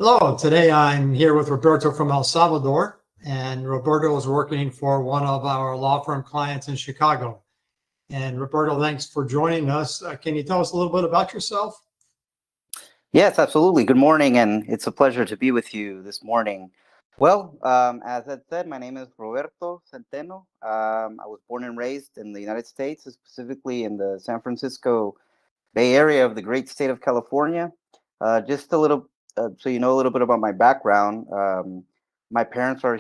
Hello, today I'm here with Roberto from El Salvador, and Roberto is working for one of our law firm clients in Chicago. And Roberto, thanks for joining us. Can you tell us a little bit about yourself? Yes, absolutely. Good morning, and it's a pleasure to be with you this morning. Well, as I said, my name is Roberto Centeno. I was born and raised in the United States, specifically in the San Francisco Bay Area of the great state of California. Just a little, so you know a little bit about my background. My parents are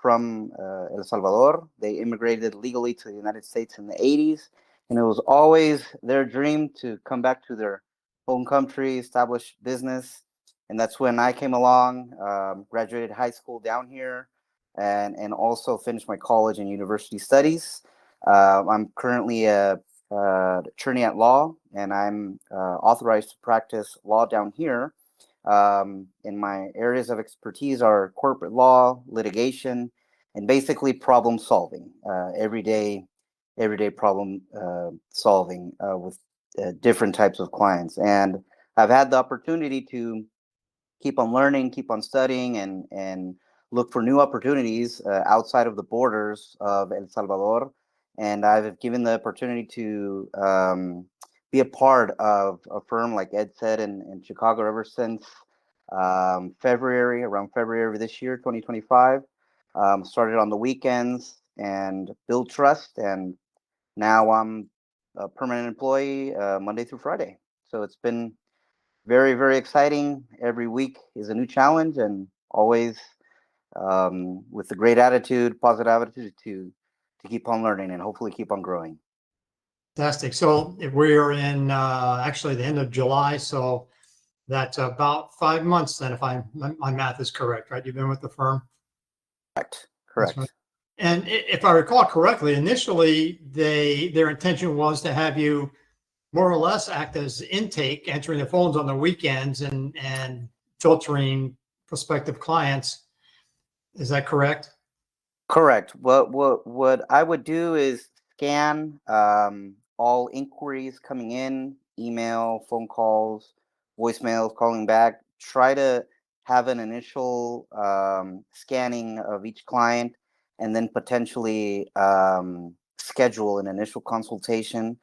from El Salvador. They immigrated legally to the United States in the 80s, and it was always their dream to come back to their home country, establish business. And that's when I came along, graduated high school down here, and also finished my college and university studies. I'm currently a attorney at law, and I'm authorized to practice law down here. And my areas of expertise are corporate law, litigation, and basically problem solving, everyday problem solving with different types of clients. And I've had the opportunity to keep on learning, keep on studying, and look for new opportunities outside of the borders of El Salvador. And I've given the opportunity to be a part of a firm like Ed said in Chicago ever since around February of this year, 2025. Started on the weekends and build trust, and now I'm a permanent employee Monday through Friday. So it's been very, very exciting. Every week is a new challenge, and always with a great attitude, positive attitude to keep on learning and hopefully keep on growing. Fantastic. So if we're in actually the end of July, so that's about 5 months then, if my math is correct, right? You've been with the firm? Correct. That's Correct. right. And if I recall correctly, initially their intention was to have you more or less act as intake, answering the phones on the weekends and filtering prospective clients. Is that correct? Correct. What I would do is scan all inquiries coming in, email, phone calls, voicemails, calling back. Try to have an initial scanning of each client, and then potentially schedule an initial consultation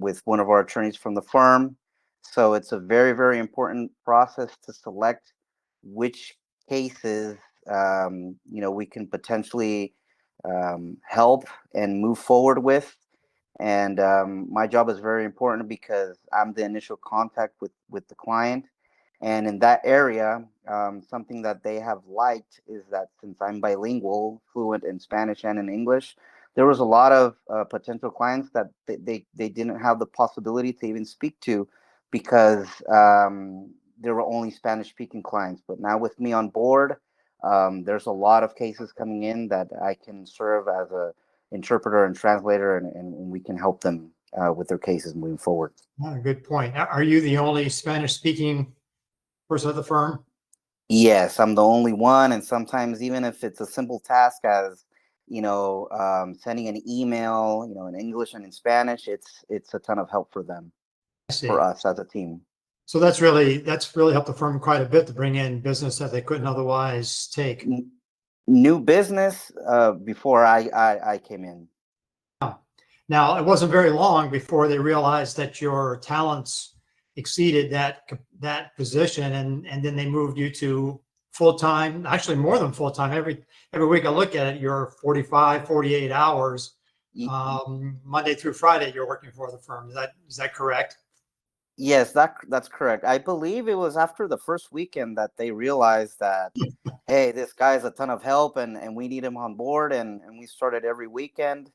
with one of our attorneys from the firm. So it's a very, very important process to select which cases we can potentially help and move forward with. And my job is very important because I'm the initial contact with the client. And in that area, something that they have liked is that since I'm bilingual, fluent in Spanish and in English, there was a lot of potential clients that they didn't have the possibility to even speak to because there were only Spanish speaking clients. But now with me on board, there's a lot of cases coming in that I can serve as a interpreter and translator, and we can help them with their cases moving forward. Good point. Are you the only Spanish speaking person at the firm? Yes, I'm the only one, and sometimes even if it's a simple task as sending an email, in English and in Spanish, it's a ton of help for them, I for see. us as a team. So that's really helped the firm quite a bit to bring in business that they couldn't otherwise take. New business before I came in. Now, it wasn't very long before they realized that your talents exceeded that position, and then they moved you to full-time, actually more than full-time. Every week I look at it, you're 45, 48 hours, Monday through Friday, you're working for the firm. Is that correct? Yes, that's correct. I believe it was after the first weekend that they realized that, hey, this guy's a ton of help, and we need him on board, and we started every weekend.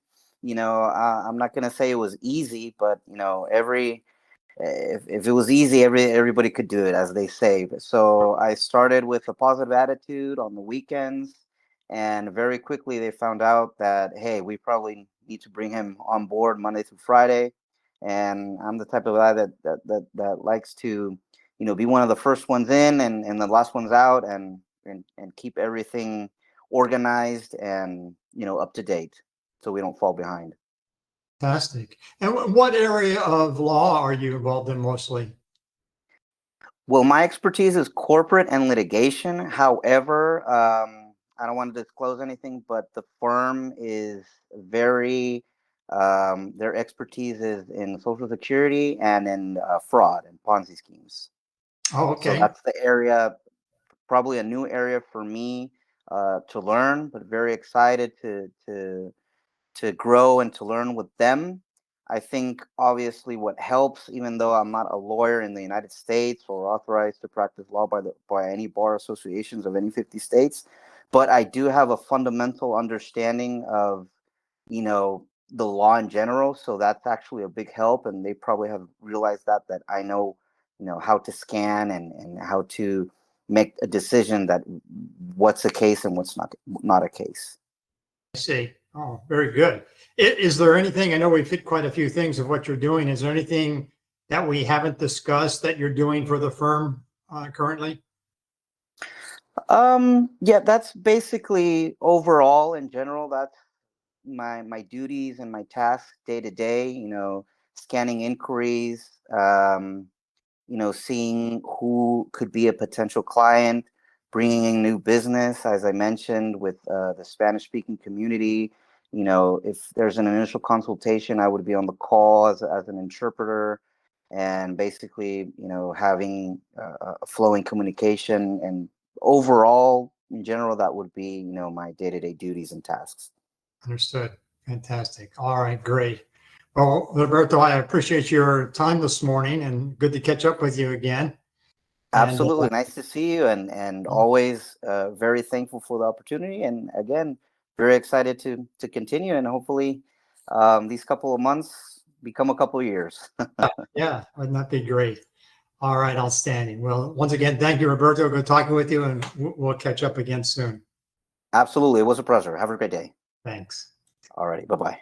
I'm not gonna say it was easy, but if it was easy, everybody could do it, as they say. So I started with a positive attitude on the weekends, and very quickly they found out that, hey, we probably need to bring him on board Monday through Friday. And I'm the type of guy that likes to, be one of the first ones in and the last ones out, and keep everything organized and up to date, so we don't fall behind. Fantastic. And what area of law are you involved in mostly? Well, my expertise is corporate and litigation. However, I don't want to disclose anything, but the firm is very, their expertise is in Social Security and in fraud and Ponzi schemes. Oh, So okay. that's the area, probably a new area for me to learn, but very excited to grow and to learn with them. I think obviously what helps, even though I'm not a lawyer in the United States or authorized to practice law by any bar associations of any 50 states, but I do have a fundamental understanding of, the law in general. So that's actually a big help. And they probably have realized that I know, how to scan and how to make a decision that what's a case and what's not a case. I see. Oh, very good. Is there anything, I know we've hit quite a few things of what you're doing. Is there anything that we haven't discussed that you're doing for the firm currently? Yeah, that's basically overall in general, that's my duties and my tasks day to day, scanning inquiries, seeing who could be a potential client, bringing in new business, as I mentioned, with the Spanish speaking community. If there's an initial consultation, I would be on the call as an interpreter and basically, having a flowing communication. And overall, in general, that would be, my day to day duties and tasks. Understood. Fantastic. All right, great. Well, Roberto, I appreciate your time this morning and good to catch up with you again. And Absolutely. Nice to see you, and always very thankful for the opportunity. And again, very excited to continue, and hopefully these couple of months become a couple of years. yeah, wouldn't that be great? All right, outstanding. Well, once again, thank you, Roberto. Good talking with you, and we'll catch up again soon. Absolutely. It was a pleasure. Have a great day. Thanks. All righty. Bye-bye.